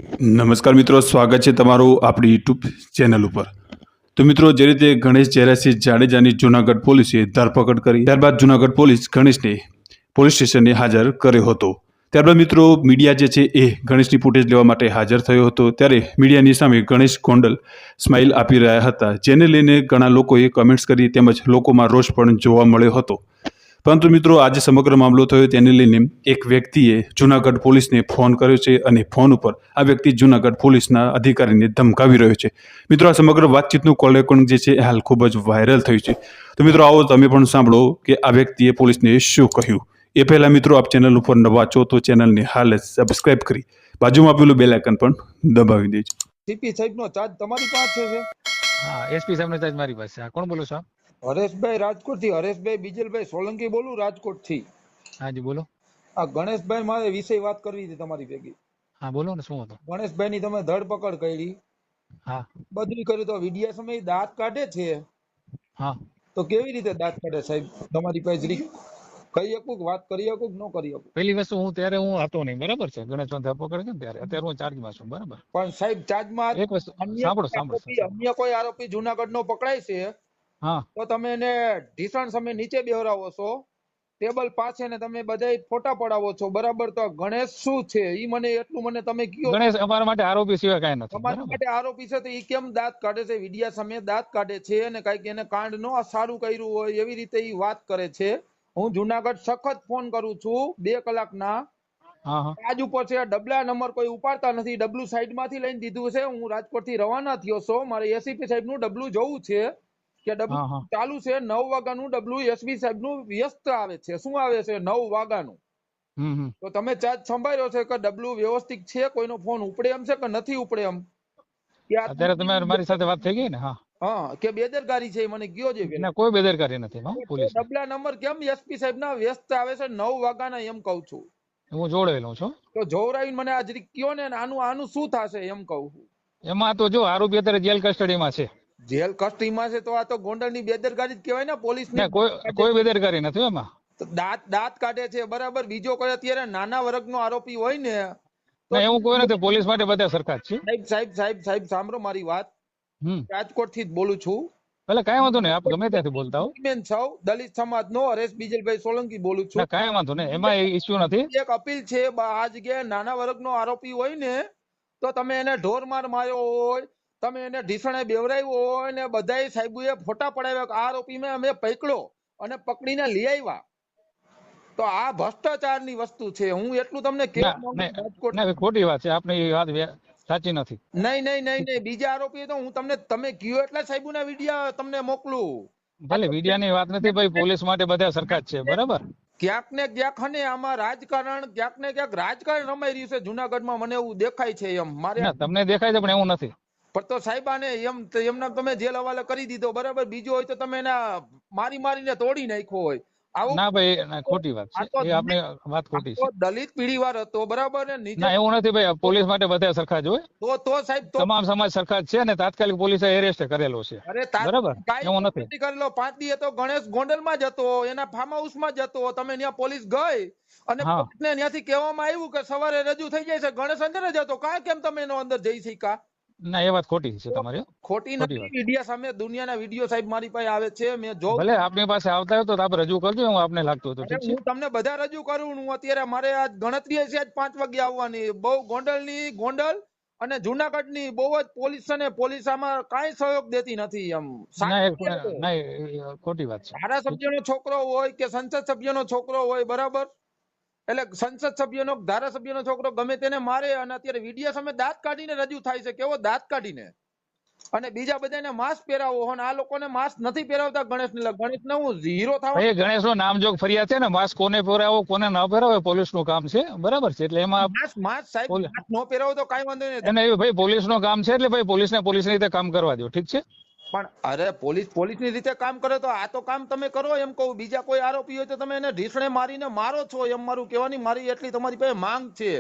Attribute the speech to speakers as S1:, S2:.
S1: નમસ્કાર મિત્રો, સ્વાગત છે તમારું આપણી યુટ્યુબ ચેનલ ઉપર। તો મિત્રો, જે રીતે ગણેશ ઝેરાસિંહ જાડેજાની જૂનાગઢ પોલીસે ધરપકડ કરી, ત્યારબાદ જૂનાગઢ પોલીસ ગણેશને પોલીસ સ્ટેશને હાજર કર્યો હતો। ત્યારબાદ મિત્રો, મીડિયા જે છે એ ગણેશની ફૂટેજ લેવા માટે હાજર થયો હતો। ત્યારે મીડિયાની સામે ગણેશ ગોંડલ સ્માઇલ આપી રહ્યા હતા, જેને લઈને ઘણા લોકોએ કમેન્ટ્સ કરી તેમજ લોકોમાં રોષ પણ જોવા મળ્યો હતો। પરંતુ મિત્રો, આજે સમગ્ર મામલો થયો તેને લઈને એક વ્યક્તિએ જૂનાગઢ પોલીસને ફોન કર્યો છે અને ફોન ઉપર આ વ્યક્તિ જૂનાગઢ પોલીસના અધિકારીને ધમકાવી રહ્યો છે। મિત્રો, આ સમગ્ર વાતચીતનું કોલ રેકોર્ડિંગ જે છે એ હાલ ખૂબ જ વાયરલ થયું છે। તો મિત્રો, આવો તમે પણ સાંભળો કે આ વ્યક્તિએ પોલીસને શું કહ્યું। એ પહેલા મિત્રો, આપ ચેનલ ઉપર નવા છો તો ચેનલને હાલ જ સબસ્ક્રાઇબ કરી બાજુમાં આપેલું બેલ આઇકન પણ દબાવી દેજો।
S2: સીપી સાહેબનો ચાર્જ તમારી પાસે છે?
S3: હા, એસપી સાહેબનો ચાર્જ મારી પાસે છે। કોણ બોલો છો આપ?
S2: હરેશભાઈ રાજકોટથી, હરેશભાઈ બીજલભાઈ સોલંકી બોલું રાજકોટથી।
S3: હાજી બોલો।
S2: આ ગણેશભાઈ મારે વિષય વાત કરવી હતી તમારી ભેગી।
S3: હા બોલો ને, શું હતું?
S2: ગણેશભાઈની તમે ધરપકડ કરી,
S3: હા
S2: બધું કર્યું, તો વિડિયા સમય દાંત કાઢે છે,
S3: હા,
S2: તો કેવી રીતે દાંત કાઢે સાહેબ? તમારી પાસે જરીક કહી શકું કે વાત કરી શકું કે ન કરી શકું?
S3: પેલી વસ્તુ ત્યારે હું હતો નહીં, બરાબર છે? ગણેશ ધરપકડ છે ને ત્યારે, અત્યારે હું ચાર્જમાં છું, બરાબર?
S2: પણ સાહેબ ચાર્જમાં
S3: એક વસ્તુ સાંભળો।
S2: અન્ય કોઈ આરોપી જુનાગઢનો પકડાય છે
S3: હા,
S2: તો તમે એને ઢીસણ સમય નીચે બેહરાવો છો, ટેબલ પાસે ને તમે બધાય ફોટા પડાવો છો, બરાબર? તો ગણેશ શું છે ઈ મને એટલું મને તમે કયો।
S3: ગણેશ અમારા માટે આરોપી સિવાય કાંઈ નથી,
S2: તમારા
S3: બરાબર?
S2: માટે આરોપી છે તો ઈ કેમ દાંત કાઢે છે? વિડિયા સામે દાંત કાઢે છે અને કઈક એને કાંડ નો સારું કર્યું હોય એવી રીતે ઈ વાત કરે છે। હું જુનાગઢ સખત ફોન કરું છું 2 કલાકના,
S3: હા હા
S2: આજ ઉપર છે, ડબલા નંબર કોઈ ઉપાડતા નથી, ડબલું સાઈડ માંથી લઈને દીધું છે। હું રાજકોટ થી રવાના થયો છું, મારે એસીપી સાહેબ નું ડબલું જોવું છે કે ડબલું
S3: હા હા
S2: ચાલુ છે। 9 વાગ્યાનું ડબલું એસપી સાહેબ નું વ્યસ્ત આવે છે। શું આવે છે? 9 વાગ્યાનું।
S3: હમ।
S2: તો તમે ચાર્જ સંભાળ્યો છે કે ડબલું વ્યવસ્થિત છે? કોઈનો ફોન ઉપડે એમ છે કે નથી ઉપડે એમ? કે આ
S3: અત્યારે તમે મારી સાથે વાત થઈ ગઈ ને? હા,
S2: હા, કે બેદરકારી છે મને કયો છે પેલા?
S3: ના કોઈ બેદરકારી નથી
S2: તો
S3: પોલીસની।
S2: ડબલા નંબર કેમ એસપી સાહેબ ના વ્યસ્ત આવે છે 9 વાગ્યાના એમ કહું છું?
S3: હું જોડેલો છું।
S2: તો જોવરાવીને મને આ જરીક કયો ને, આનું શું થશે એમ કહું છું।
S3: એમાં તો જો આરોપી અત્યારે જેલ કસ્ટડીમાં છે।
S2: જેલ કસ્ટડીમાં છે તો આ તો ગોંડલની બેદરકારી જ કહેવાય ને, પોલીસની।
S3: ના કોઈ બેદરકારી નથી એમાં।
S2: દાંત કાઢે છે, બરાબર? બીજો કોઈ અત્યારે નાના વર્ગનો આરોપી હોય ને તો
S3: ના એવું કોઈ નથી, પોલીસ માટે બધા સરખા જ છે।
S2: સાહેબ સાહેબ સાહેબ સાહેબ સાંભળો મારી વાત।
S3: હમ
S2: રાજકોટ થી જ બોલું છું।
S3: એટલે કાંઈ વાંધો નહીં, આપ ગમે ત્યાંથી બોલતા હો।
S2: બેન સૌ દલિત સમાજનો હરેશ બીજલભાઈ સોલંકી બોલું છું।
S3: ના કાંઈ વાંધો નહીં, એમાં ઇસ્યુ નથી।
S2: એક અપીલ છે, આ જગ્યાએ નાના વર્ગનો આરોપી હોય ને તો તમે એને ઢોર માર માર્યો હોય, તમે એને ઢીસણે બેવરાવ્યો હોય ને બધાય સાહેબોએ ફોટા પડાવ્યા કે આ આરોપી અમે પકડ્યો અને પકડીને લઈ આવ્યા, તો આ ભ્રષ્ટાચારની વસ્તુ છે। હું એટલું તમને કહેવા માંગુ છું રાજકોટ।
S3: ના ખોટી વાત છે, આપની એ વાત સાચી નથી।
S2: નહીં નહીં નહીં નહીં, બીજા આરોપી તો હું તમને તમે કયો એટલા સાહેબોના વિડિયા તમને મોકલું।
S3: ભલે મીડિયાની વાત નથી ભાઈ, પોલીસ માટે બધા સરખા જ છે, બરાબર?
S2: ક્યાંક ને ક્યાંક હને આમાં રાજકારણ, ક્યાંક ને ક્યાંક રાજકારણ રમાઈ રહ્યું છે જુનાગઢમાં, મને એવું દેખાય છે એમ મારે।
S3: ના તમને દેખાય છે પણ એવું નથી।
S2: પણ તો સાહેબ આને એમના તમે જેલ હવાલે કરી દીધો, બરાબર? બીજો હોય તો તમે એના મારીને તોડી નાખ્યો હોય। આવું
S3: ના ભાઈ, ના ખોટી વાત
S2: આ
S3: છે,
S2: તો
S3: એ આપની વાત ખોટી
S2: તો
S3: છે।
S2: દલિત પીઢીવાર હતો, બરાબર? ને નીચે
S3: ના એવું નથી ભાઈ, પોલીસ માટે બધા સરખા જ હોય,
S2: તો સાહેબ તો
S3: તમામ સમાજ સરખા જ છે ને તાત્કાલિક પોલીસે એરેસ્ટ કરેલો છે,
S2: અરે
S3: બરાબર? એવું નથી।
S2: કાંઈ કરેલો 5 દી તો ગણેશ ગોંડલમાં જ હતો, એના ફાર્મ હાઉસમાં જ હતો, તમે ત્યાં પોલીસ ગઈ અને
S3: હા
S2: પોલીસને ત્યાંથી કહેવામાં આવ્યું કે સવારે રજૂ થઈ જાય છે, ગણેશ અંદર જ હતો, કેમ તમે એનો અંદર જઈ શક્યા?
S3: ના એ વાત ખોટી છે તમારી,
S2: ખોટી
S3: ખોટી
S2: નથી।
S3: વાત।
S2: મીડિયા સામે દુનિયાના વિડીયો સાહેબ મારી પાસે આવે છે, મેં જો
S3: ભલે આપની પાસે આવતા હોય તો આપ રજૂ કરજો, હું આપને લાગતું હોય તો
S2: અરે
S3: ઠીક છે।
S2: હું તમને બધા રજૂ કરું। હું અત્યારે મારે આજ ગણતરી છે, આજ 5 વાગે આવવાની। બહુ ગોંડલ અને જુનાગઢની બહુ જ પોલીસ આમાં કાંઈ સહયોગ દેતી નથી એમ।
S3: ના એ ખોટી વાત છે, ઠીક છે।
S2: ધારાસભ્યનો છોકરો હોય કે સંસદ સભ્યનો છોકરો હોય, બરાબર? એટલે સંસદ સભ્યનો, ધારાસભ્યનો છોકરો ગમે તેને મારે અને અત્યારે વિડિયા સામે દાંત કાઢીને રજૂ થાય છે, કેવો દાંત કાઢીને, અને બીજા બધાને માસ્ક પહેરાવો અને આ લોકોને માસ્ક નથી પહેરાવતા। ગણેશને હું હીરો થવા
S3: ભાઈ ગણેશ નો નામજોગ ફરિયાદ છે ને, માસ્ક કોને પહેરાવો કોને ન પહેરાવો પોલીસ નું કામ છે, બરાબર છે? એટલે એમાં
S2: માસ્ક સાહેબ માસ્ક ન પહેરાવો તો કાંઈ વાંધો નહીં,
S3: એને એવું ભાઈ પોલીસ નું કામ છે, એટલે ભાઈ પોલીસની રીતે કામ કરવા દો, ઠીક છે?
S2: પણ અરે પોલીસની રીતે કામ કરે તો આ તો કામ તમે કરો એમ કહું। બીજા કોઈ આરોપી હોય તો તમે એને ઢીસણે મારીને મારો છો એમ મારું કહેવાની મારી એટલી તમારી પાસે માંગ છે।